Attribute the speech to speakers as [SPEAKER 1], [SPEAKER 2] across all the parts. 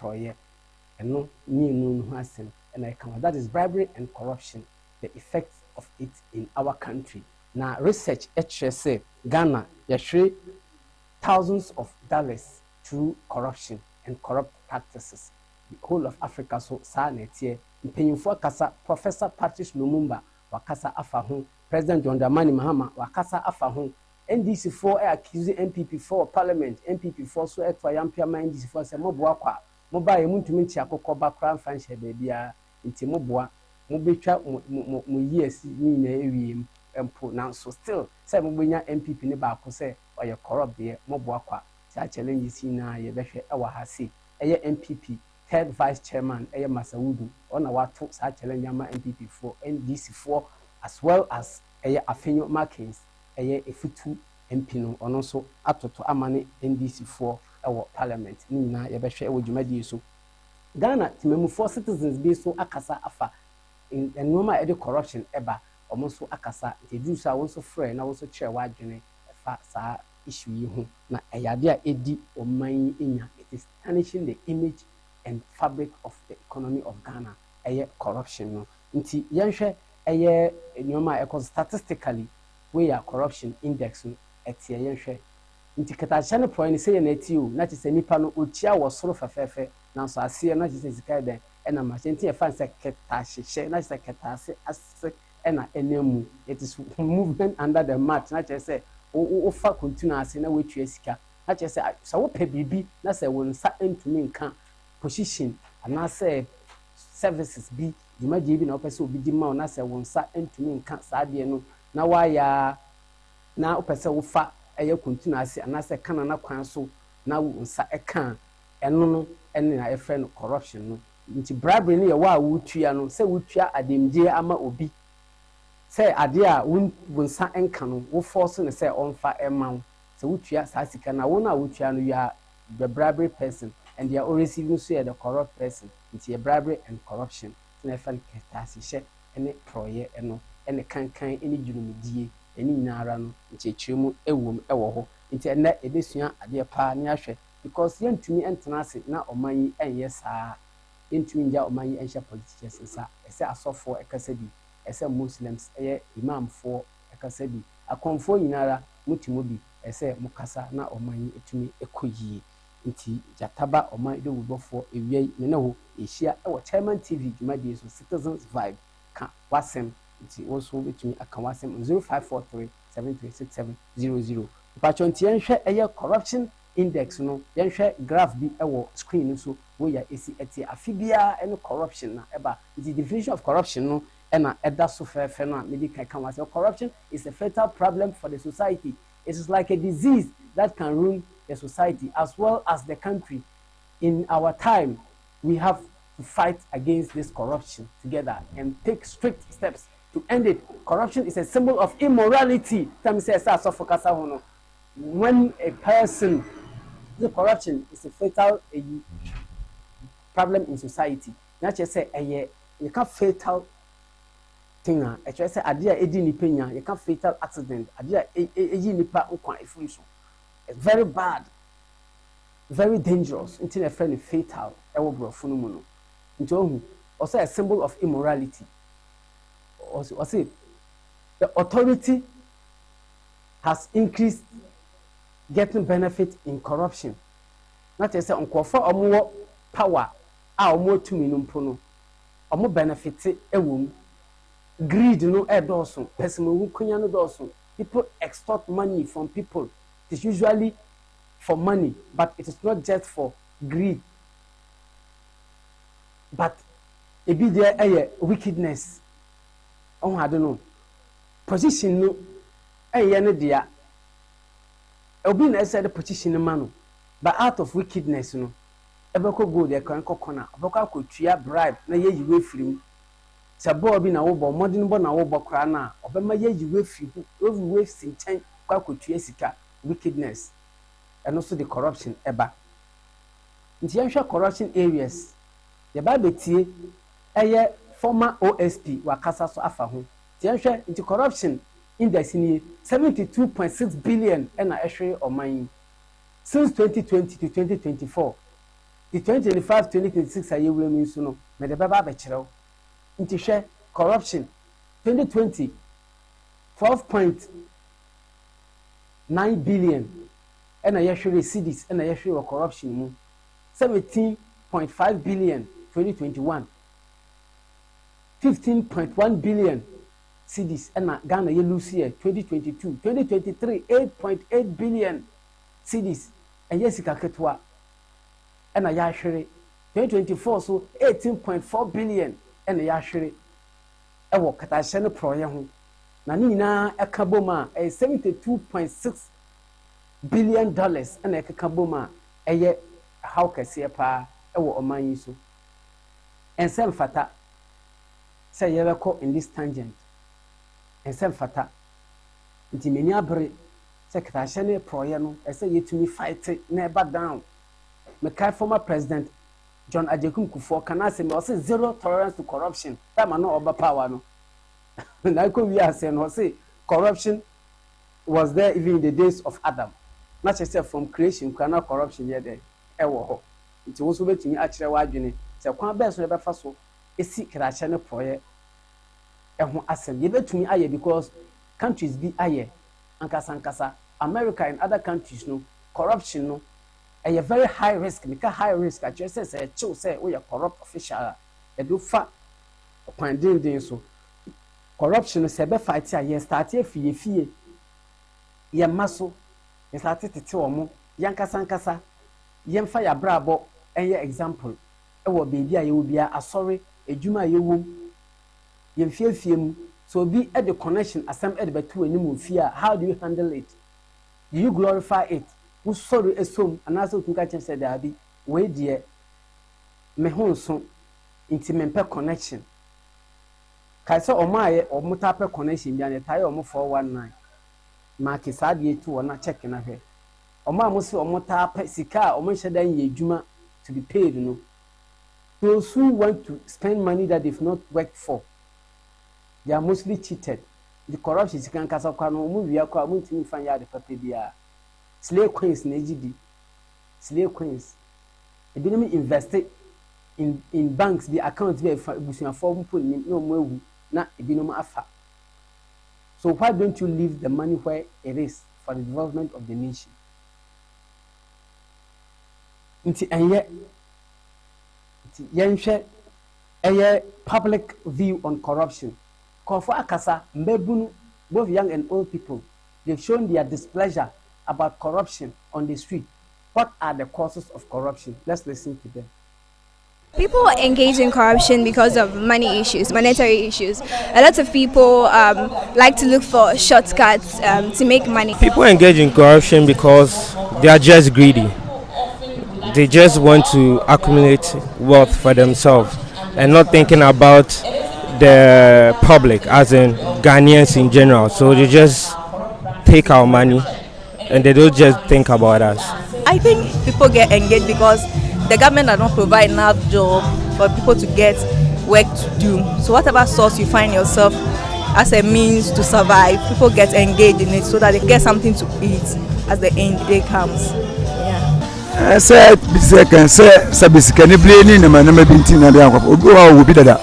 [SPEAKER 1] proye eno ni no ho asem and I come that is bribery and corruption, the effects of it in our country. Now research say Ghana yahwe thousands of dollars through corruption and corrupt practices. The whole of Africa so sa netie mpenyimfo kasa Professor Patrice Lumumba wakasa afa ho, President John Dramani Mahama wakasa afa ho, NDC4 accuse MPP4 parliament, MPP4 so etwa yampia ma NDC4 se moboa kwa moba ye muntumi nti akokọ bakra mfa nhye bebia nti moboa mobetwa mo years ni na ewiem empo na so still say mogbenya MPP ne ba ko say oye corrupt de moboa kwa sa challenges na ye behwe ewa ha si eye MPP third vice chairman eye Masawudu ona wato sa challenge ama MPP4 NDC4 as well as eye Afenyo Markins eye efutu MP no ono so atoto amane NDC4 ewo parliament ni na ye behwe ewo dwumadi so Ghana timemufo citizens be so akasa afa in normal ede corruption eba omo so akasa edu sa won so frɛ na won so kyerɛ wadwene fa sa issue yi ho na eyade a edi oman enya. It is tarnishing the image and fabric of the economy of Ghana eye corruption no nti yenhwɛ eye normal eco statistically we are corruption index no etie yenhwɛ nti katacha ne point say na etie o na kyese nipa no otia wo soro fefefe na so ase na kyese sika den ena ma nti e fan say ketahyehye na kyese ketase ase ena enemu. It is movement under the mat na kyese o fa continue ase na we twa sika na kyese sa wo pe bibi na say won sa entumi nka position and say services bi dimaje bi na opese obi di ma na say won sa entumi nka sa de no na waya na opese wo fa eye continue ase and say kana na kwan so na won sa eka eno no ene na efre no corruption no nti bribery ne ye wa wutua no say wutua ademje ama obi say ade a won sa enka no wo force ne say onfa ema say wutua sa sika na wona wutua no ya the bribery person and they are already receiving so the corrupt person. It's a bribery and corruption. Na fa ketase ene proye eno ene kankan ene dwumedie ene nyara no nchechemu ewom ewo ho nti na ebesua ade pa ne ahwe because yentumi entena ase na omanyi enye saa yentumi nja omanyi enhye politicians nsa ese asofo ekasa bi ese muslims eye imamfo ekasa bi akonfo nyinara mutimo bi ese mukasa na omanyi etumi ekoyie nti jataba oman de wubofo ewiai ne ho ehia ewo chairman TV dwumadi so citizens vibe ka wasem nti woso betumi aka wasem 0543736700 pacho nti yenhwe eye corruption index no yenhwe graph bi ewo screen so wo ya esi eti afibia ene corruption na eba the definition of corruption no ena eda so fefe no medical kan wasem corruption is a fatal problem for the society. It is like a disease that can ruin the society as well as the country. In our time, we have to fight against this corruption together and take strict steps to end it. Corruption is a symbol of immorality. When a person, the corruption is a fatal problem in society. Not just say you can't fatal thing. I try to say idea edi ni penya. You can't fatal accident. Idea edi ni pa ukwa ifunso. Very bad, very dangerous. Until a friend is fatal, also a symbol of immorality. Also, the authority has increased getting benefit in corruption. Not just on or more power, or more to minumpono, or more benefit a womb. Greed, no, a dorsum, person who can dorsum. People extort money from people. It's usually for money, but it is not just for greed. But it be there a wickedness. Oh, I don't know. Position no, a dear. Obi na said the position man, but out of wickedness, no. Ebeko go there can corner. Ebeko could tria bribe. Na ye you way free. Sabo bi na wo bo modern bo na wo bo kra na. Obema ye you way free. Every way sin chen kwa could tria sika. Wickedness and also the corruption eba. Nti yenhwe corruption areas. The Bible tie eye former OSP wakasa so afa ho. Nti yenhwe nti corruption index ni 72.6 billion na ehwe oman since 2020 to 2024. the 2025-2026 aye we mean so no me de beba be kyerɛw nti hwɛ corruption 2020 12.9 billion and a yashre cities and a yashre corruption mu 17.5 billion 2021 15.1 billion cities and a Ghana ye lose here 2022 2023 8.8 billion cities and yesika ketwa and a yashre 2024 so 18.4 billion and a yashre ewo katahye no proye ho na nyina ekaboma 72.6 billion dollars and ekaboma eye how kase pa ewo oman yi so ensem fata say ye beko in this tangent ensem fata nti meni abre say katahye no proye no ese yetumi fight na eba down me kai former president John Ajekum Kufuor kana say me say zero tolerance to corruption that man no oba power no na ko we are saying say corruption was there even in the days of Adam not just from creation kana corruption here there ewo ho nti wo so betumi a kire wa adwene say kwan be so e be fa so esi krache ne proye eho asem ye betumi aye because countries be aye ankasa America and other countries no corruption no a very high risk because high risk I just say chill say we are corrupt official e do fa kwandin so corruption se be fight ya start fie ye maso ye start tete omo yankasa yemfa ya brabo enye example e wo bebi a ye wo bia asori ejuma ye wo yemfie mu so be at the connection asem at the betu animu fie how do you handle it do you glorify it wo sorry esom anaso tunka chen say da bi we die me honso intimempe connection kaise omaye omutape connection bia ne taye omo 419 market sadie tu wona check na hwe oma amusi omutape sika omo hyedan ye adwuma to be paid no those who want to spend money that they've not worked for they are mostly cheated the corruption sika nkasa kwa no omo wia kwa muntimi fan ya de pape bia slave queens na ejidi slave queens ebinimi invest in banks the accounts be busuan form put no mo na ebinom afa so why don't you leave the money where it is for the development of the nation nti enye yenhwe eye public view on corruption for akasa mbebunu both young and old people they've shown their displeasure about corruption on the street. What are the causes of corruption? Let's listen to them.
[SPEAKER 2] People engage in corruption because of money issues, monetary issues. A lot of people like to look for shortcuts to make money.
[SPEAKER 3] People engage in corruption because they are just greedy. They just want to accumulate wealth for themselves and not thinking about the public, as in Ghanaians in general. So they just take our money and they don't just think about us.
[SPEAKER 4] I think people get engaged because the government does not provide enough job for people to get work to do. So whatever source you find yourself as a means to survive, people get engaged in it so that they get something to eat as the end day comes. Yeah.
[SPEAKER 5] Say second say basically blame na manama binti na bia kwafo obi wa obi dada.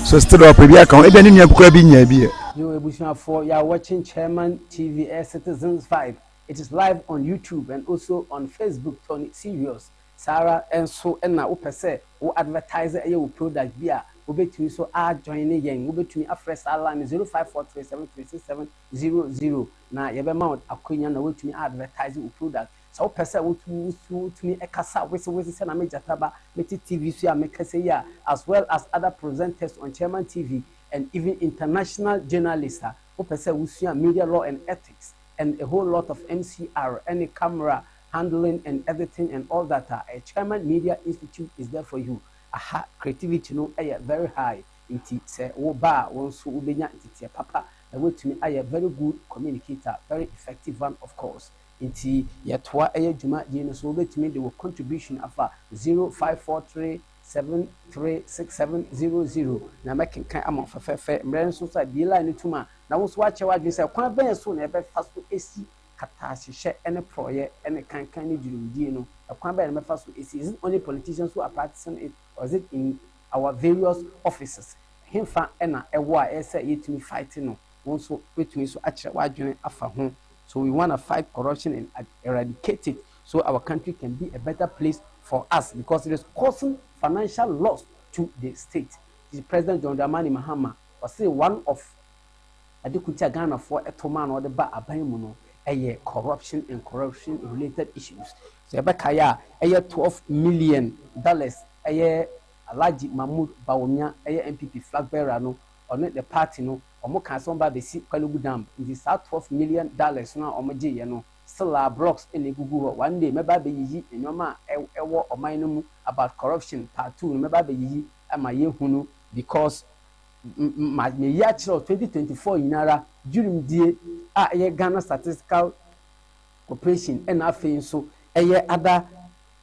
[SPEAKER 5] So still up bia kan e bia ni akukura bi nya bi.
[SPEAKER 1] You ebushna for you are watching Chairman TV Citizens 5. It is live on YouTube and also on Facebook. Tony Serious. Sarah and so and now upese wo advertiser your product bia obetumi so join yen obetumi afresh line 0543736700 na yebe mount akonya na wetumi advertise your product so upese wotumi ekasa wese se na mejataba meti TV so ya mekase ya as well as other presenters on Chairman TV and even international journalists upese wusua media law and ethics and a whole lot of MCR any camera handling and everything and all that. A Chairman Media Institute is there for you. Aha, creativity no very high. Inti say wo ba won so ubenya intiti papa na wetumi a very good communicator, very effective one of course. Inti yetwa juma je no so betumi de wo contribution afa 0543736700 na making kan amon fefe mren so sa di line tuma na wo so ache wa dwe say kwan ben so na ebe fa so esi akatahyehyɛ ne prɔyɛ ne kankan ne dwumdie no ɛkwan bɛyɛ no mɛfa so is it only politicians who are practicing it or is it in our various offices hemfa na ɛwɔ a ɛsɛ yɛtumi fight no wɔn nso bɛtumi so akyerɛ wadwene afa ho. So we want to fight corruption and eradicate it so our country can be a better place for us because it is causing financial loss to the state. The President John Dramani Mahama was say one of adequacy Ghana for a toman or the ba abayimuno a corruption and corruption related issues. So Ebekaya $12 million a Alaji Mahmoud Bawumia a MPP flag bearer no or not the party no or more cancer by the Kalugu Dam in the $12 million now or Maji no still are blocks in the Google one day maybe yi in your ma or minum about corruption part 2 maybe yi and my hunu because my year 2024 inara during the Ghana Statistical Corporation and I so other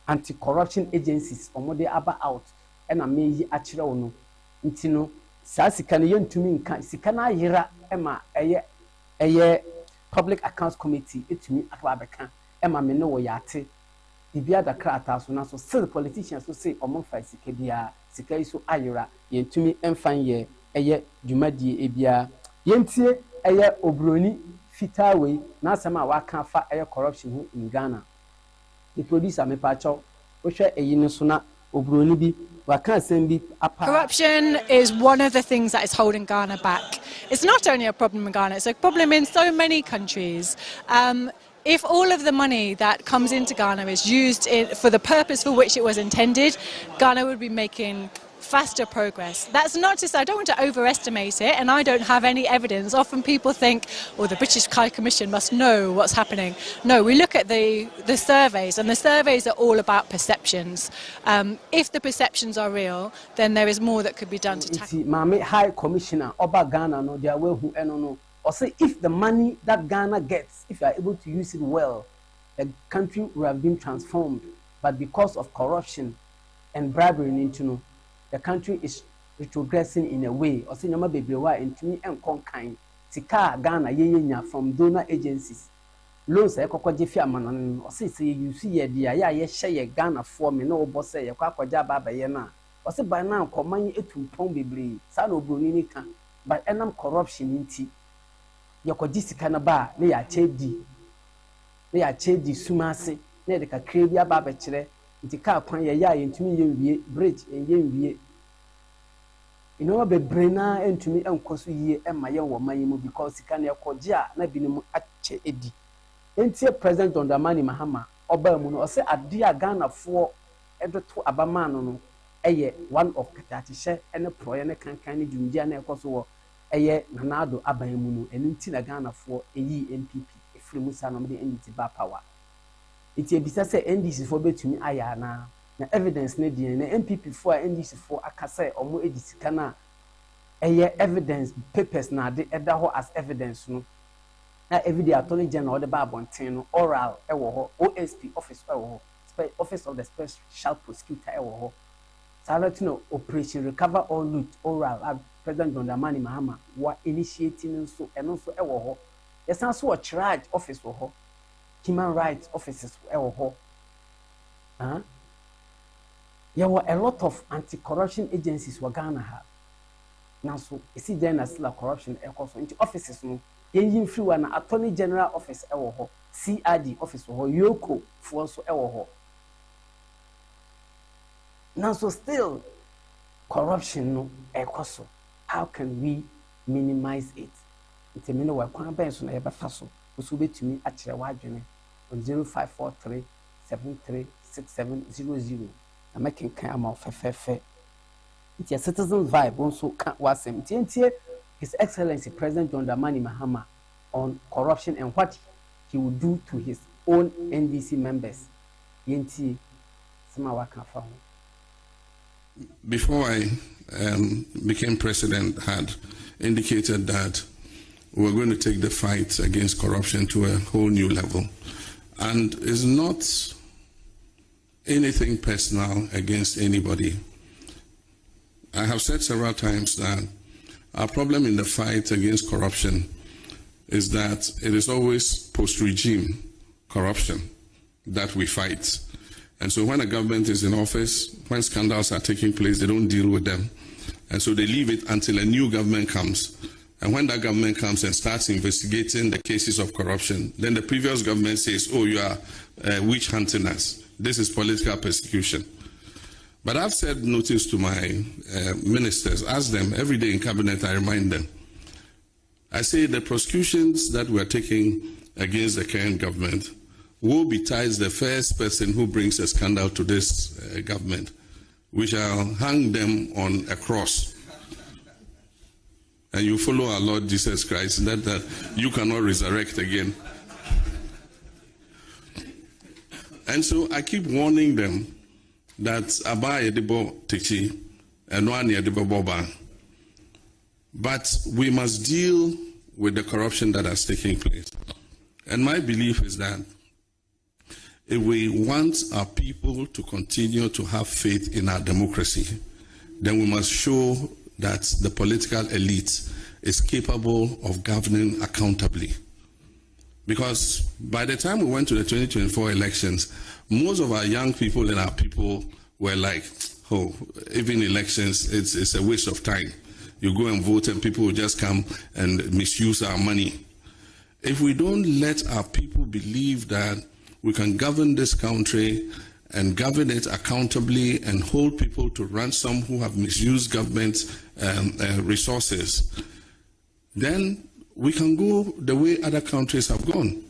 [SPEAKER 1] anti-corruption agencies or more they aba out and I may actually no intino sasika ne yentumi nka sika na yera ema public accounts committee etumi akwa beka ema me no wo yate bibia da krata so na so still politicians so say omon fa sika bia sika iso ayera yentumi emfan ye dwumadie ebia yentie obroni fitawe na asema waka fa corruption ho in Ghana the producer me pa chaw wo hwe no so na obroni bi waka asem bi apa.
[SPEAKER 6] Corruption is one of the things that is holding Ghana back. It's not only a problem in Ghana, it's a problem in so many countries. If all of the money that comes into Ghana is used for the purpose for which it was intended, Ghana would be making faster progress. That's not to say I don't want to overestimate it, and I don't have any evidence. Often people think, oh, the British High Commission must know what's happening. No, we look at the surveys, and the surveys are all about perceptions. If the perceptions are real, then there is more that could be done to tackle.
[SPEAKER 1] Mame High Commissioner Oba Ghana no their way who no or say if the money that Ghana gets, if you are able to use it well, the country will have been transformed. But because of corruption and bribery into the country is retrogressing in a way or say nyama bebewa ntumi enkon kan sika Ghana yenya from donor agencies loans e kokwaje fi amanan or say you see ye dia ya ye hye Ghana for me no obo say ye kwakwaja baba ye na or say by now koman etumpon bebre sa no obroni ni kan but enam corruption nti ye kwaji sika na ba na ya chedi sumase na de kakra bi aba ba kire nti ka kwan ye ya yentumi ye bridge ye wie ino be brena entumi enkoso yie ema ye wo man mu because sika na ekoje a na binim ache edi entie President John Dramani Mahama oba mu no o se ade a Ghana fo edoto abama no eye one of katahye ene proye ne kankan ne dwumdia na ekoso wo eye nanado aban mu no enu nti na Ghana fo eyi MPP efiri musa no me nditi ba power iti ebisa se NDC fo betumi aya na evidence ne die na MPP fo a NDC fo akase omo edisika na evidence papers na de eda ho as evidence no na everyday attorney general or the babonten no oral ewo ho OSP office ewo ho office of the special prosecutor ewo ho salatino operation recover all loot oral President John Dramani Mahama wa initiating so eno so ewo ho yesan so charge office wo ho human rights offices ewo ho there were a lot of anti-corruption agencies were Ghana ha now so isi Ghana still corruption echo so into offices no yin free one attorney general office ewo ho CID office ho yoko for so ewo ho now so still corruption no echo so how can we minimize it it's a minute we kwan ben so na ye befa so so betumi akire wadwene on 0543 736700 na making kind of fefe it's a citizen vibe also was His Excellency President John Dramani Mahama on corruption and what he would do to his own NDC members.
[SPEAKER 7] Before I became president, had indicated that we were going to take the fight against corruption to a whole new level. And it's not anything personal against anybody. I have said several times that our problem in the fight against corruption is that it is always post-regime corruption that we fight. And so when a government is in office, when scandals are taking place, they don't deal with them. And so they leave it until a new government comes. And when that government comes and starts investigating the cases of corruption, then the previous government says, oh, you are witch hunting us. This is political persecution. But I've said notice to my ministers, ask them every day in cabinet, I remind them. I say the prosecutions that we're taking against the current government will be tied the first person who brings a scandal to this government. We shall hang them on a cross. And you follow our Lord Jesus Christ, that you cannot resurrect again. And so I keep warning them that Aba Yedebo Techi and Wani Yedebo Boba. But we must deal with the corruption that has taken place. And my belief is that if we want our people to continue to have faith in our democracy, then we must show that the political elite is capable of governing accountably. Because by the time we went to the 2024 elections, most of our young people and our people were like, oh, even elections, it's a waste of time. You go and vote and people will just come and misuse our money. If we don't let our people believe that we can govern this country and govern it accountably and hold people to ransom who have misused government resources, then we can go the way other countries have gone.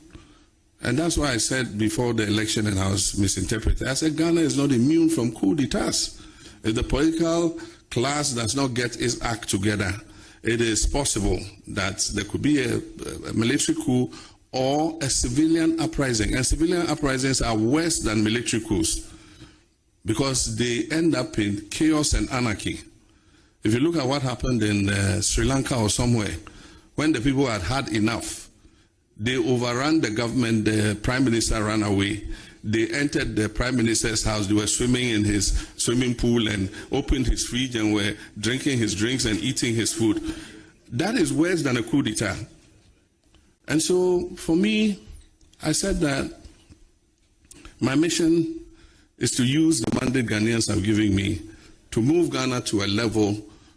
[SPEAKER 7] And that's why I said before the election, and I was misinterpreted, I said Ghana is not immune from coup d'etats. If the political class does not get its act together, it is possible that there could be a military coup or a civilian uprising. And civilian uprisings are worse than military coups because they end up in chaos and anarchy. If you look at what happened in Sri Lanka or somewhere, when the people had had enough, they overran the government, the prime minister ran away. They entered the prime minister's house, they were swimming in his swimming pool and opened his fridge and were drinking his drinks and eating his food. That is worse than a coup d'etat. And so for me, I said that my mission is to use the mandate Ghanaians have given me to move Ghana to a level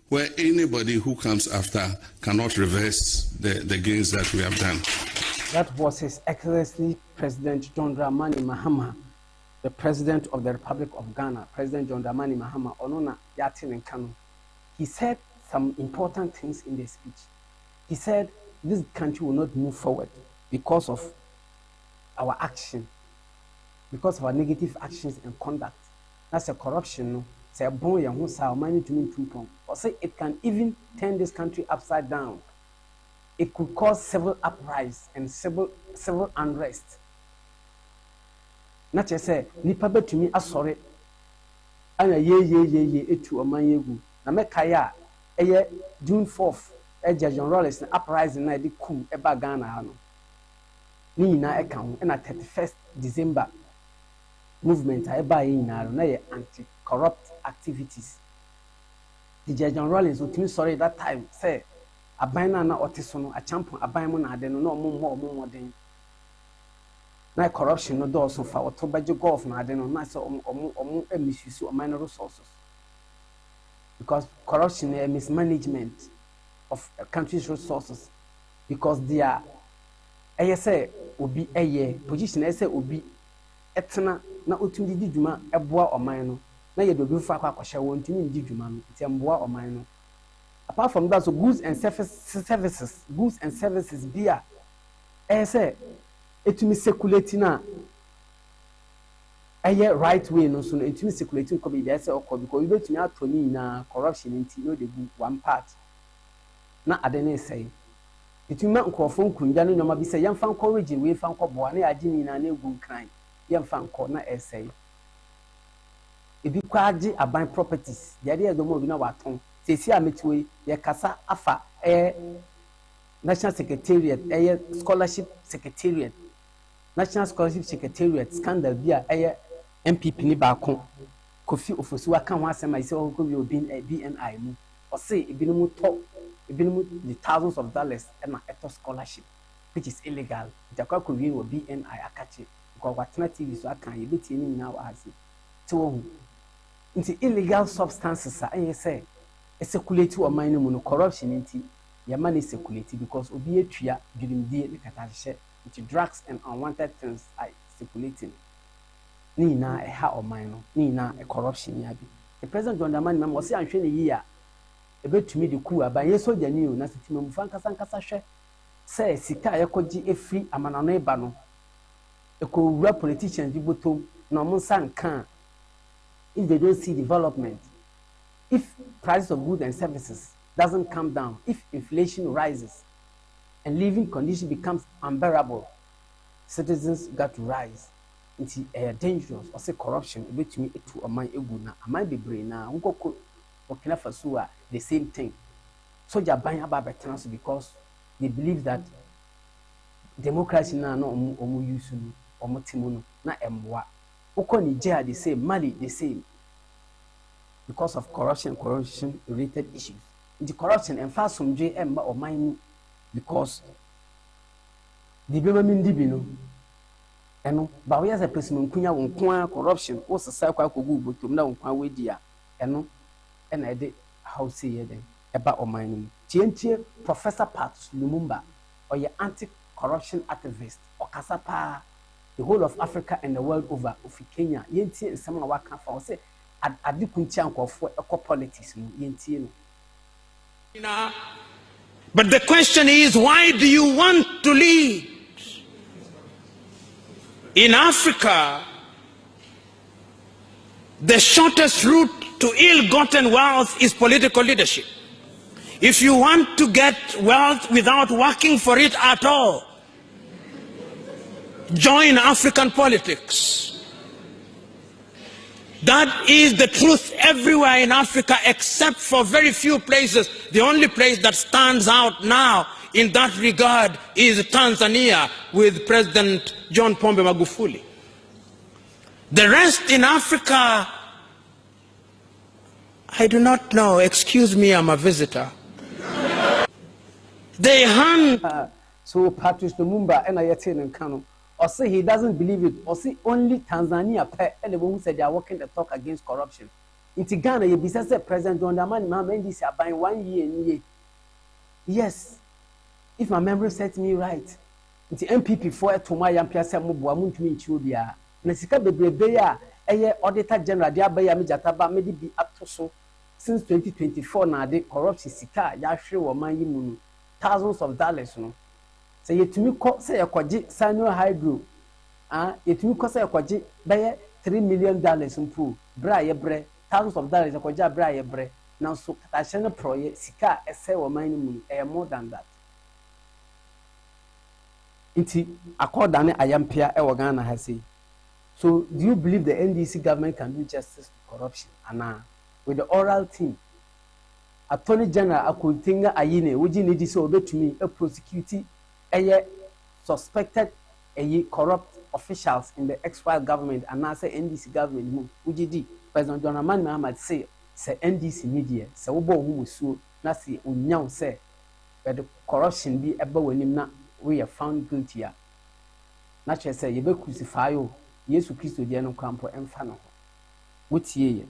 [SPEAKER 7] where anybody who comes after cannot reverse the gains that we have done.
[SPEAKER 1] That was His Excellency President John Dramani Mahama, the President of the Republic of Ghana, President John Dramani Mahama, Onona Yatin and Kanu. He said some important things in the speech. He said this country will not move forward because of our action, because of our negative actions and conduct. That's a corruption. No? Say boy and who say money to me too. Or say it can even turn this country upside down. It could cause civil uprising and civil unrest. Not just say nipa betumi asore anya ye etu omanyegu na mekaya eye June 4th eja John Rawlings uprising na di coup eba Ghana ha no ni nyina eka ho na 31st December movement eba yi nyina na ye anti-corrupt activities. The John Rawlings utimi sorry that time say aban na otiso no a champion aban mu na ade no na omo den na corruption no do so fa otobaje golf na ade no na say omo misuse o minor resources, because corruption is mismanagement of a country's resources, because they are say obi position say obi etena na otumi di dwuma eboa oman no na ye do bi fa akwa won tumi di dwuma no ti emboa oman no. Apart from that, so goods and services beer say etumi circulating na right way no, so etumi circulating ko be say okọ because you betumi atoni na corruption nti no dey go one part na ade na say etumi ma nkofo nkunja no nyoma bi say yemfa encourage we fa nkọboa na agini na egu kran yemfa nkọ na say ebi kwaji aban properties yade edomo bi na waton sesi ametwe ye kasa afa National Secretariat Scholarship Secretariat National Scholarship Secretariat scandal bia MPP ni ba kon Kofi Ofosu aka ho asema ise o ko bi BNI mu o say ebinumu the thousands of dollars na eto scholarship which is illegal. Jakwa ko wi wo BNI akache because watena TV so aka ye betie ni nyina wa hase ti wo hu nti illegal substances a say circulate o man no mu no corruption nti ye man is circulate because obi etua dwurimdie ne katahye nti drugs and unwanted things are circulating ni na ha o man no ni na corruption ya bi the president John Dramani Mahama o se anhwe ne yi a ebetumi de ku aba ye soja ni o na sitima mu fankasa nkasa hwe say sika yakoji efri amanano eba no ekowura politicians di botom na mo sanka if they don't see development, if prices of goods and services doesn't come down, if inflation rises and living condition becomes unbearable, citizens got to rise into dangerous or say corruption between to among eguna among be brain now unko Burkina Faso the same thing. So they are buying about because they believe that democracy now no omu use omu timono na emwa. Uko Nigeria the same, Mali the same, because of corruption related issues. The corruption and fast from JM or mine because the government dibino and but we as a person kunya won corruption o sasa kwa kogu botom na won we dia eno and I did how say ye then about o mine tie Professor Pat Lumumba or your anti-corruption activist or kasapa the whole of Africa and the world over of Kenya yentie nsem na waka fa say adikuntia nkofo eco politics no yentie no.
[SPEAKER 8] But the question is, why do you want to lead? In Africa, the shortest route to ill-gotten wealth is political leadership. If you want to get wealth without working for it at all, join African politics. That is the truth everywhere in Africa except for very few places. The only place that stands out now in that regard is Tanzania with President John Pombe Magufuli. The rest in Africa, I do not know. Excuse me, I'm a visitor. They hand.
[SPEAKER 1] So Patrice Lumumba and Ayatollah in Kano. Or say he doesn't believe it, or say only Tanzania and the one who said they are walking the talk against corruption. In Ghana, you business President John Dramani Mahama this are buying 1 year and year. Yes, if my memory sets me right, it's MPP for to my Yampiasa Mubu, Amuntu in Chubia, Nasika Bebeya, a Auditor General, Diabaya Mijataba, maybe be up to so since 2024 now, the corruption Sika, Yashi or Mayimun, thousands of dollars, no. Say you to me say a kwaji Sino Hydro. You to me say a kwaji buy $3 million in pool. Bra ye bre, thousands of dollars a kwaja bra ye bre. Now so Katashana project Sika essay or mining more than that. Inti according Ayampia Ewagana has said. So do you believe the NDC government can do justice to corruption? And with the oral team. Attorney General Akutinga Ayine, would you need this over to me a prosecuting suspected corrupt officials in the XY government and now say NDC government move. UGD President John Dramani Mahama say NDC media say wo who so na say unyaw say but the corruption be eba wanim na we are found guilty a na che say ye be crucify o Yesu Kristo dia no kwampo emfa no wotie ye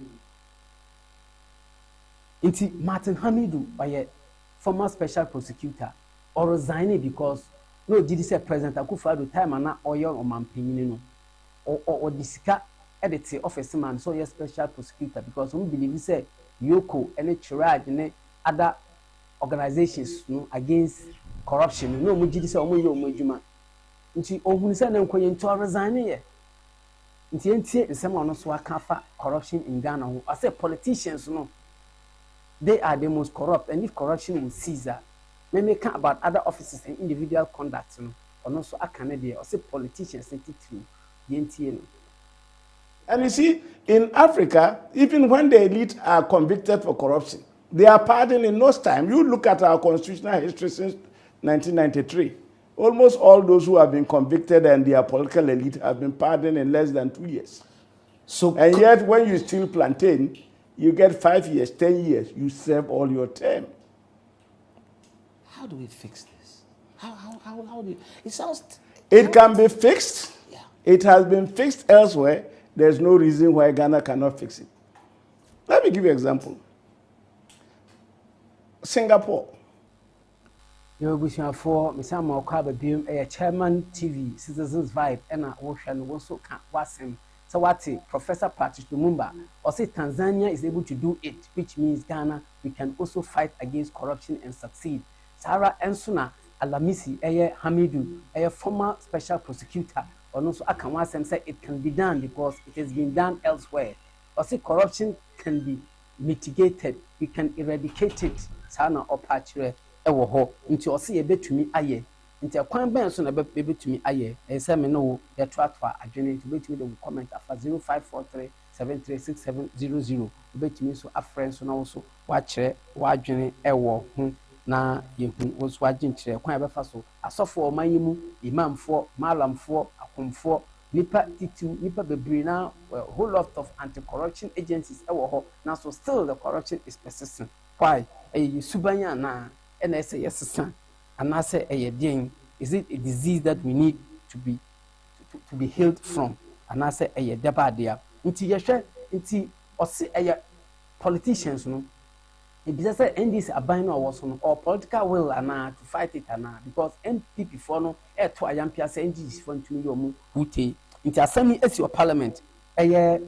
[SPEAKER 1] inti Martin Hamidu oye former special prosecutor or resigning because no did say President Akufo-Addo time na oyo omampanyini no or disika edit office man so yes special prosecutor because we believe say Yoko any charge ne other organizations no against corruption no mo did say omo yo omadwuma nti ohun say na nkoye nto resigning ye nti entie nsem ono so aka fa corruption in Ghana ho I say politicians no they are the most corrupt and if corruption will cease may make about other offices and individual conduct, or also a Canadian or say politicians and the
[SPEAKER 9] And you see, in Africa, even when the elite are convicted for corruption, they are pardoned in no time. You look at our constitutional history since 1993. Almost all those who have been convicted and their political elite have been pardoned in less than 2 years. So, and yet, when you steal plantain, you get 5 years, 10 years. You serve all your term.
[SPEAKER 10] How do we fix this? How do you, it sounds...
[SPEAKER 9] It can be fixed. Yeah. It has been fixed elsewhere. There's no reason why Ghana cannot fix it. Let me give you an example. Singapore.
[SPEAKER 1] Your vision for Miss Amma Beam, a chairman TV, Citizens Vibe, and a ocean also can't was him. So what Professor Patrick Lumumba or say Tanzania is able to do it, which means Ghana, we can also fight against corruption and succeed. Sarah Ensuna Alamisi, Hamidu, a former special prosecutor, or also Akamwasem say it can be done because it has been done elsewhere. Or say corruption can be mitigated, we can eradicate it. Sana or Patre, ewo ho, into or see a bit to me aye. Into a quan ben son a baby to me aye, a salmon no, a tratwa, a journey to bet me the comment after 0543 736700. Bet me so a friend so also watch it, journey ewo, na you was watching chair, quite a faso, a soft for my imam for, malam for, a home for. Nipa titu, nipa bebrina, a whole lot of anti-corruption agencies ewo ho. Now so still the corruption is persistent. Why? A subanya na and I say yes, son. And I say a ding. Is it a disease that we need to be healed from? And I say a deba dia. Inti yeshe, inti or see a politicians no. It be just end this abino or political will to fight it because MPP for no to a young piece NGs for to me or wute. Inti assembly as your parliament a year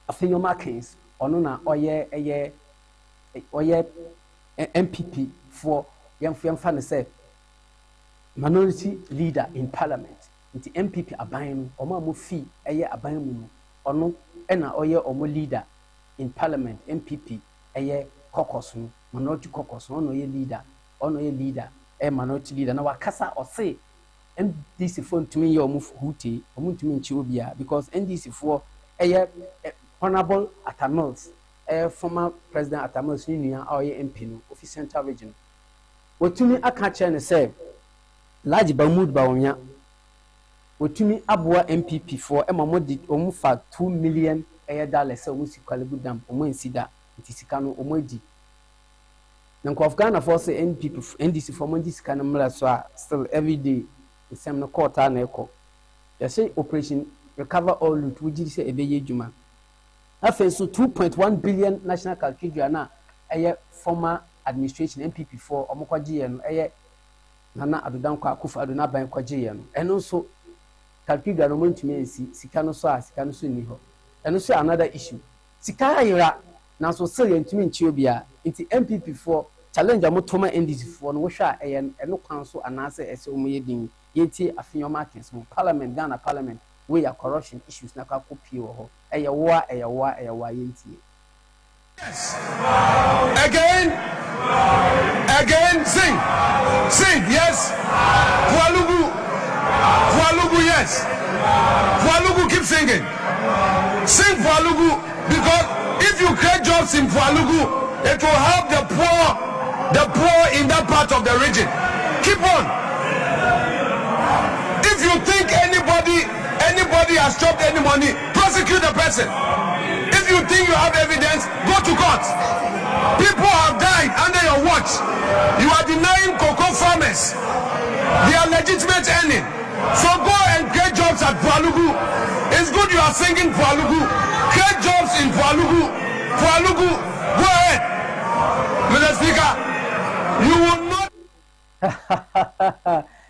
[SPEAKER 1] of your markings or no na or ye MPP for young fan say minority leader in parliament. Into MPP abayno or ma fee a year abayno or no ena or more leader in parliament MPP a year caucus minority caucus no leader a minority leader na wakasa or say NDC phone to me your move hooty or to me chubia because NDC for a year honorable Atamils former president Atamils Union or MP of Central Region. What to me I can't and say large Bamud Baonya. What to me Abua MPP for Emma Modi Omufa $2 million so musical dam Omoensida, it is Kano Omoji. Nanko of Ghana for say NPP NDC for Mondis Canamla still every day the same no quarter neko. They say operation recover all loot, which is a Beye Juma. After so 2.1 billion national calculation a former administration MPP for Omokwaji and a Nana Adudanko Akufa Aduna Bankwaji and also calculate no money to me Sikano Niho. And also another issue. Sikara now so silly to me in Chubia into MPP for challenge a motoma NDC for no washa and no council and answer as omeding yeti a few markets parliament Ghana parliament where your corruption issues na ka kopio a war yenti.
[SPEAKER 11] Yes. Again, sing, yes. Vualugu, yes. Vualugu, keep singing. Sing Vualugu, because if you create jobs in Vualugu, it will help the poor in that part of the region. Keep on. If you think anybody has chopped any money, prosecute the person. If you think you have evidence, go to court. People have died under your watch. You are denying cocoa farmers their legitimate earning. So go and create jobs at Vualugu. It's good you are singing Vualugu. Create jobs in Vualugu. Vualugu, go ahead. Mr. Speaker, you will not.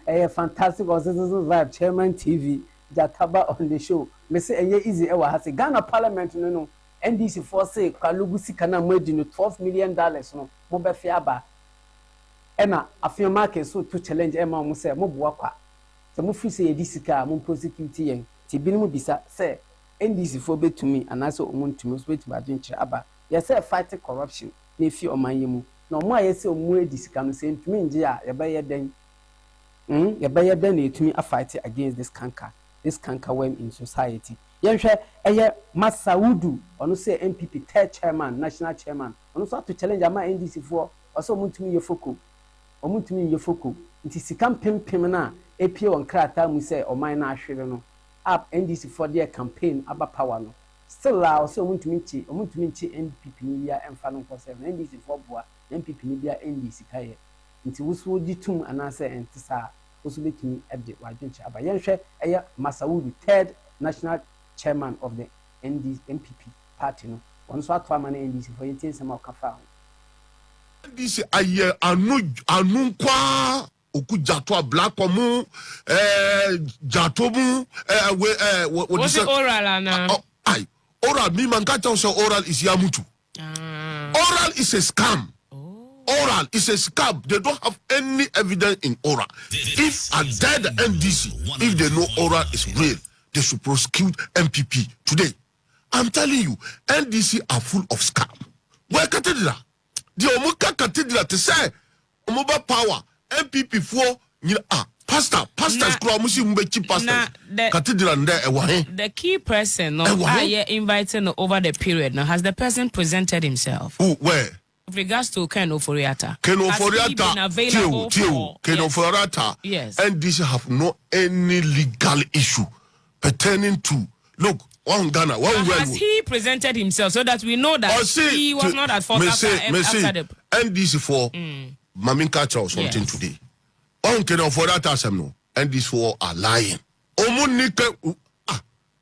[SPEAKER 1] A fantastic Citizens Vibe Chairman TV. Jataba on the show. Me say easy ewa has a Ghana Parliament no NDC for say Kwalugu sikana mwedi no $12 million no mo be fiaba ena afia market so to challenge ema mo say mo boa kwa so mo fi say edisika mo prosecute yen ti binimu bisa say NDC for betumi anaso omuntumi so betumi adwenche aba ye say fight corruption na fi omanyemu na mo aye say omu edisika no say ntumi nje a ye be ye den ye be ye den na etumi a fight against this cankerworm in society. Yenhwe eye Masaudu ono say MPP third chairman national chairman ono so to challenge ama NDC for also omuntumi yefoko nti sikam pempem na epie won krata mu say oman na ahwere no up NDC for their campaign aba power no still also omuntumi nchi NPP ni bia emfa no nkose NDC for boa NPP ni bia NDC kaye nti wusu di tum anase entisa wusu betumi ede wadwenche aba yenhwe eye Masawudu third national chairman of the NPP party no one so atwa man NDC for yentin sama okafa
[SPEAKER 11] NDC aye anu kwa oku jato black omu jato mu
[SPEAKER 12] what is oral na
[SPEAKER 11] oral me man ka tell say oral is yamutu. Oral is a scam. Oral is a scam. They don't have any evidence in oral. If I dead NDC, if they know oral is real, they should prosecute MPP today. I'm telling you, NDC are full of scam. Where cathedral? The Omuka cathedral to say Omoba power MPP for pastor Musi Mbechi pastor cathedral
[SPEAKER 12] the key person inviting over the period now. Has the person presented himself?
[SPEAKER 11] Who, where?
[SPEAKER 12] With regards to Ken Oforiatta.
[SPEAKER 11] Ken Oforiatta.
[SPEAKER 12] Yes.
[SPEAKER 11] And this have no any legal issue pertaining to look one Ghana.
[SPEAKER 12] Has he presented himself so that we know that he was not at fault after the
[SPEAKER 11] NDC for Maminka or something today. On Ken Oforiatta no. And these four are lying. Omunike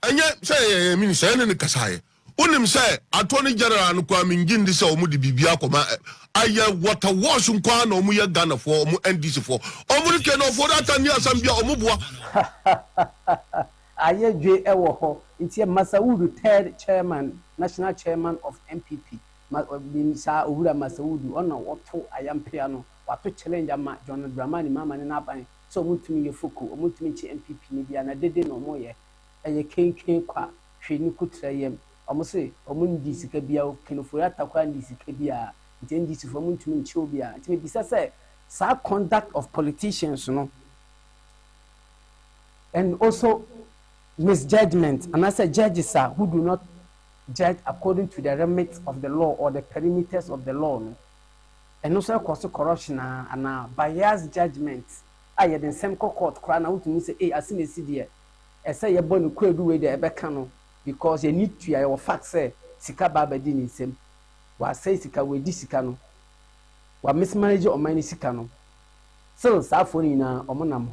[SPEAKER 11] and yet say minister and Kasai. Unim say Attorney General and Kwamingin this omudi bibia koma aye water wash nkwa na omu ye Ghana for omu NDC for Omunike no for that and asambia omubua
[SPEAKER 1] aye dwe ewo ho nti Masawudu third chairman national chairman of MPP sa Owura Masawudu ona woto ayampia no wato challenge ama John Dramani mama ne naban so mutumi ye fuku mutumi chi MPP ni bia na dede no moye eye kenken kwa hwenu kutra yem omo se omo ndi sika bia kinofori atakwa ndi sika bia ntendi sifo mutumi nchi obia ntime bisa se sa conduct of politicians no and also misjudgment and as a judges are who do not judge according to the remit of the law or the perimeters of the law no? And also cause corruption and biased judgments aye den same court kra na wutumi say asime sidie say ye bonu kwadu we dey ebeka no because you need to your fact say sika baba di ni sem wa say sika we di sika no wa mismanage o mani sika no so sa for ni na omonam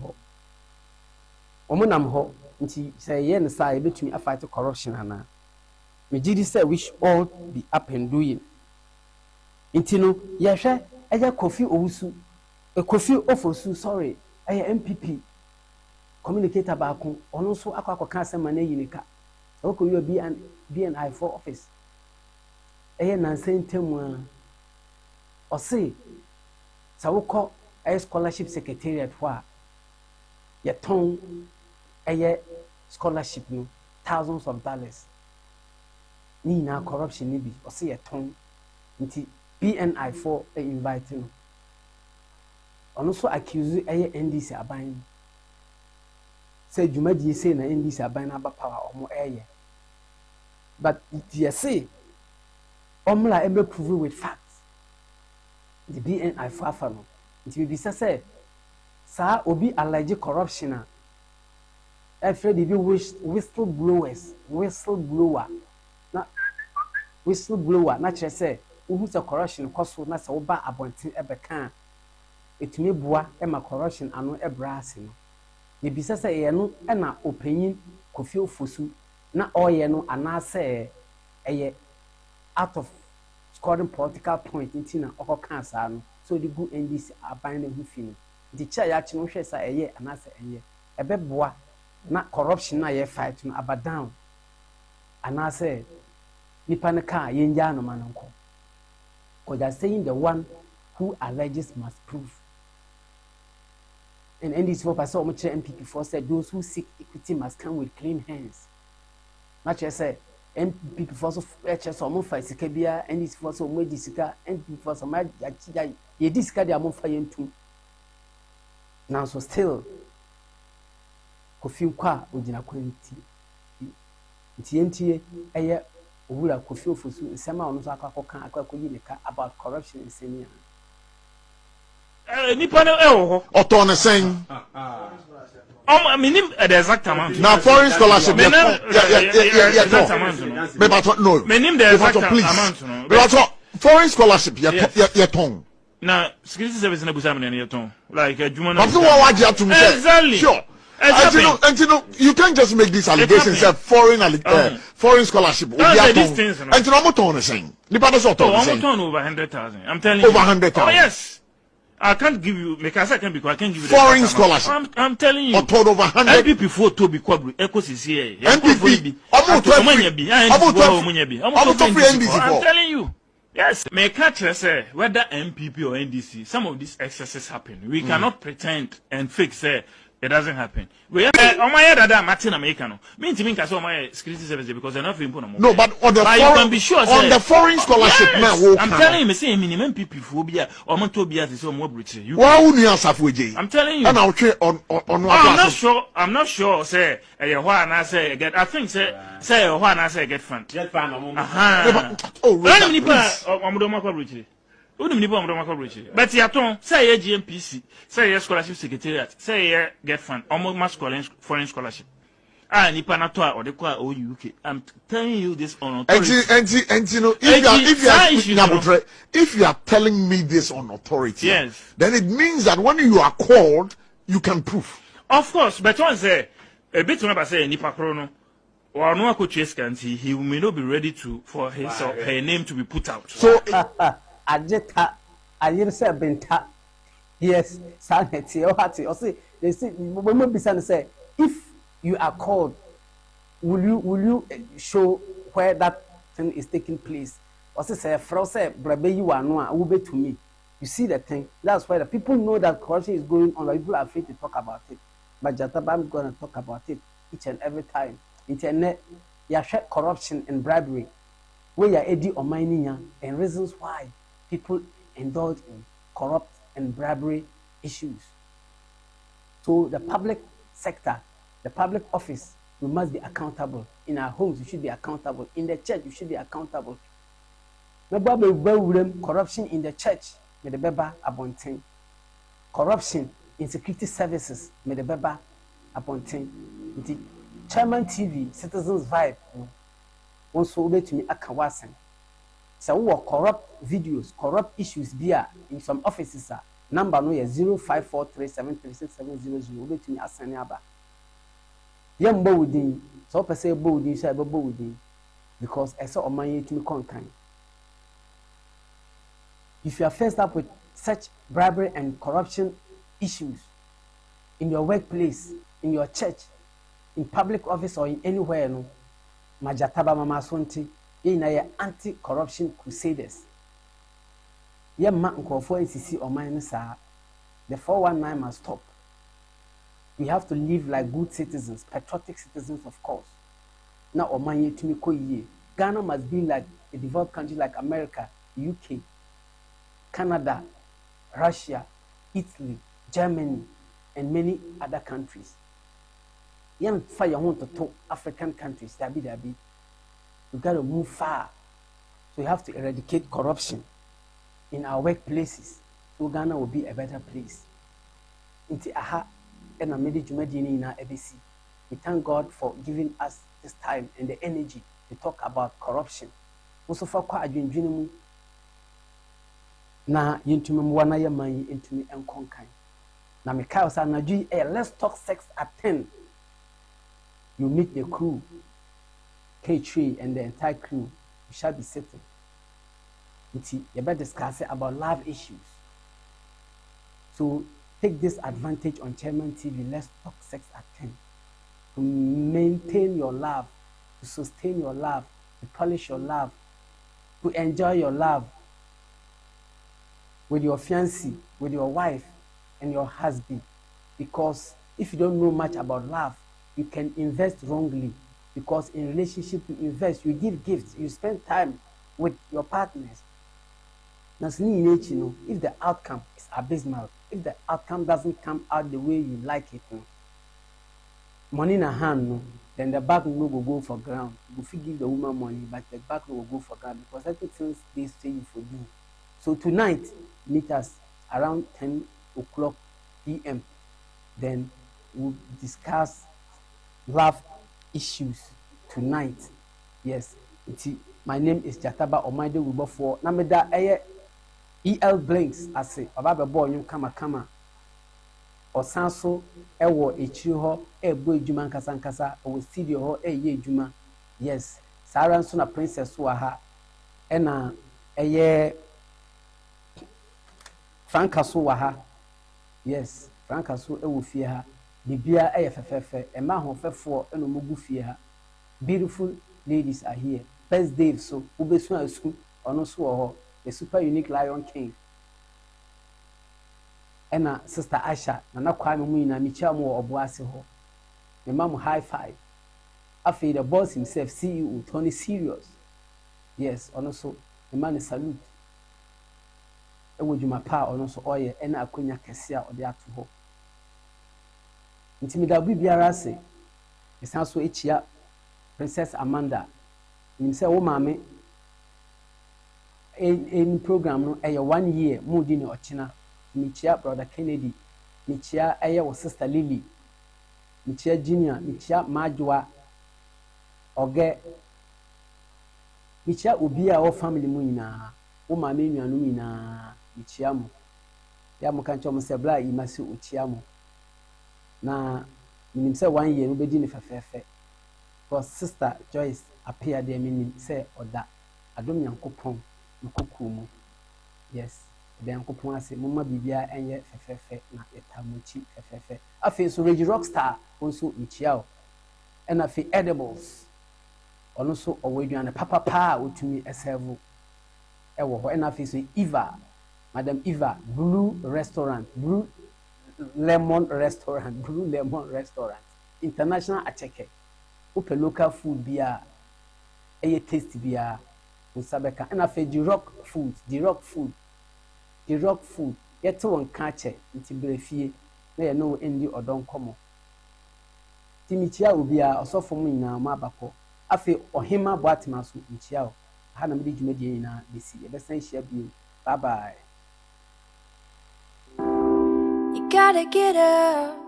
[SPEAKER 1] ho nti say ye ne say betumi afight corruption ana me gidi say we should all be up and doing nti no ye hwe eja Kofi Owusu Kofi Ofosu sorry aya MPP communicator baako ono so akwa asema na yinika oko yo BNI for office eye nansentemu o say sawoko a scholarship secretariat wa ye ton eye scholarship no thousands of dollars ni na corruption ni bi o say ye ton nti BNI for invite no ono so accuse eye NDC aban say Jumadi say na NDC aban na ba power omo eye but you say omla ebe prove with facts the BNI for afano it will be say sa obi allege corruption a every be whistleblower na chere say who say corruption koso na say oba abontin ebeka etumi boa ema corruption ano ebrase no ye bisa say ye no na opanyin Kofi Ofosu na oye no anase eye out of scoring political point ntina okoka asa no so the good NDC aban na hufi no the chair ya chi no hwe sa eye anase eye ebeboa na corruption na ye fight no abadown anase nipa ne ka ye nja no manonko because they are saying the one who alleges must prove. And NDC for person omo chere MPP for said those who seek equity must come with clean hands. Not just say MPP for so HS omo fa sika bia NDC for so omo di sika MPP for so ma ye di sika dia omo fa yentum. Now so still Kofi kwa ogina kwenti. Ntie eye Owura Kofi Ofosu nsema ono so akwakoka akwakoyi nika about corruption in senior.
[SPEAKER 13] Nipa no ho
[SPEAKER 11] Otone sen
[SPEAKER 13] minim the exact amount
[SPEAKER 11] na foreign scholarship
[SPEAKER 13] no
[SPEAKER 11] menim the exact amount no
[SPEAKER 13] foreign scholarship
[SPEAKER 11] ye ton
[SPEAKER 13] Now, security service in Abuja and Yaton, like a Jumano.
[SPEAKER 11] But what you have to say?
[SPEAKER 13] Exactly.
[SPEAKER 11] Sure. And you know, you can't just make these allegations of foreign scholarship.
[SPEAKER 13] These things.
[SPEAKER 11] And you know what I'm saying? The part of
[SPEAKER 13] over 100,000. I'm telling you.
[SPEAKER 11] Over 100,000.
[SPEAKER 13] Oh, yes. I can't give you, because I can't be, I can't give you
[SPEAKER 11] foreign scholarship.
[SPEAKER 13] I'm telling you.
[SPEAKER 11] Or total over 100.
[SPEAKER 13] MPP for Toby Quabri, Ecos is here.
[SPEAKER 11] MPP. I'm
[SPEAKER 13] telling you. Yes, may catch say whether MPP or NDC, some of these excesses happen. We cannot pretend and fake say it doesn't happen. We on my head that Martin Americano. Mean to me because my security service because they're not important.
[SPEAKER 11] No, but on the foreign,
[SPEAKER 13] you can be sure
[SPEAKER 11] on the foreign scholarship
[SPEAKER 13] yes,
[SPEAKER 11] now.
[SPEAKER 13] I'm telling you, say minimum MPP phobia or Montobia is so more British.
[SPEAKER 11] I'm
[SPEAKER 13] telling you.
[SPEAKER 11] And I'll check on
[SPEAKER 13] I'm not sure. Say one I say get. I think say one I say get fund.
[SPEAKER 1] Get fund.
[SPEAKER 11] Oh,
[SPEAKER 13] but yaton say ye GMPC, say ye scholarship secretariat, say ye get fund, almost foreign scholarship. Ah, nipa na to or the kwa o UK. I'm telling you this on authority.
[SPEAKER 11] And you know, if you are telling me this on authority,
[SPEAKER 13] yes,
[SPEAKER 11] then it means that when you are called, you can prove.
[SPEAKER 13] Of course, but one say a bit remember say nipa chrono. Or no he may not be ready for his or her name to be put out.
[SPEAKER 11] So
[SPEAKER 1] Ajeta, Ayirsa Benta, yes, Sanity, or Hattie, or say, they say, when we say, if you are called, will you show where that thing is taking place? Or say, Frose, Brabe, you are no, will be to me. You see the thing, that's why the people know that corruption is going on, people are afraid to talk about it. But Jataba, I'm going to talk about it each and every time. Internet, you share corruption and bribery, where you are eddy or mining, and reasons why people indulge in corrupt and bribery issues. So the public sector, the public office, we must be accountable. In our homes, we should be accountable. In the church, we should be accountable. Corruption in the church, may the beba abonting. Corruption in security services, may the beba abonting. Chairman TV, Citizens Vibe, once over to me a kawasan. So we corrupt videos, corrupt issues there in some offices. Number no is 0543736700. Over to me as an yaba. Young bowding, so per se bowding, so bowding, because I saw a man to me conkind. If you are faced up with such bribery and corruption issues in your workplace, in your church, in public office or in anywhere, no, Majataba Mama Sonti, in anti-corruption crusaders. Ye ma nkofo NCC or minus the 419 must stop. We have to live like good citizens, patriotic citizens, of course. Now, Omanye Timiko ye. Ghana must be like a developed country like America, UK, Canada, Russia, Italy, Germany, and many other countries. Young fire want to talk African countries, Dabi. We got to move far. So we have to eradicate corruption in our workplaces. So Ghana will be a better place. Inti aha and a made in our ABC. We thank God for giving us this time and the energy to talk about corruption. Also for kwa adwendwene na yentumi mwana ya man yentumi enkonkan. Na meka sa na dwi let's talk sex at 10. You meet the crew, K3 and the entire crew. We shall be sitting. You better discuss about love issues. So take this advantage on Chairman TV. Let's talk sex at 10. To maintain your love, to sustain your love, to polish your love, to enjoy your love with your fiancé, with your wife, and your husband. Because if you don't know much about love, you can invest wrongly. Because in relationship, you invest, you give gifts, you spend time with your partners. Now, if the outcome is abysmal, if the outcome doesn't come out the way you like it, money in a hand, then the back will go for ground. You will give the woman money, but the back will go for ground because everything they say for you. So tonight, meet us around 10 o'clock p.m. Then we'll discuss love issues tonight. Yes, my name is Jataba Omaide Wibo for Nameda EL Blinks ase baba bebo nyum kama osan so ewo echi ho ebo ejuma nkasa o studio ho eye ejuma yes sara nso na princess wa ha ena eye Franka so wa ha yes Franka so ewo fie ha bibia eye fefefe ema ho fefo eno mogu fie ha beautiful ladies are here best Dave so ubesu asu ono so wo ho the super unique Lion King ena sister Asha na kwame mu ina mi chia mu oboase ho me mam high five afi the boss himself CEO Tony Serious yes ono so the man salute ewo djuma pa ono so oye ena akonya kese a ode ato ho ntimida bibiara se esan so echia Princess Amanda nim se wo mame in program no eye 1 year mu di ne ochina michia brother Kennedy michia eye wo sister Lily michia Junior michia Majwa oge michia obi a wo family mu nyina wo mame nuanu nyina michia mu ya mu kan chomo se bla imasi ochia mu na nim se 1 year no be di ne fefefe because sister Joyce appear there meaning say oda adom yankopon nkoku mu yes be yankopon ase mumma bibia enye fefefe na etamuchi fefefe afi so Reggie Rockstar also michia o and afi edibles ono so oweduane papa pa otumi eserve ewo ho and afi so Eva Madam Eva Blue Restaurant Blue Lemon Restaurant international acheke open local food bia eye taste bia usabeka and afi the rock food yet won kache nti brefie na ye no endi odon komo timichia obia osofo mu nyina ma abako afi ohima boatima so nchia o ha na mede dwumadi nyina besi e besan hia bio bye bye.
[SPEAKER 14] You gotta get up.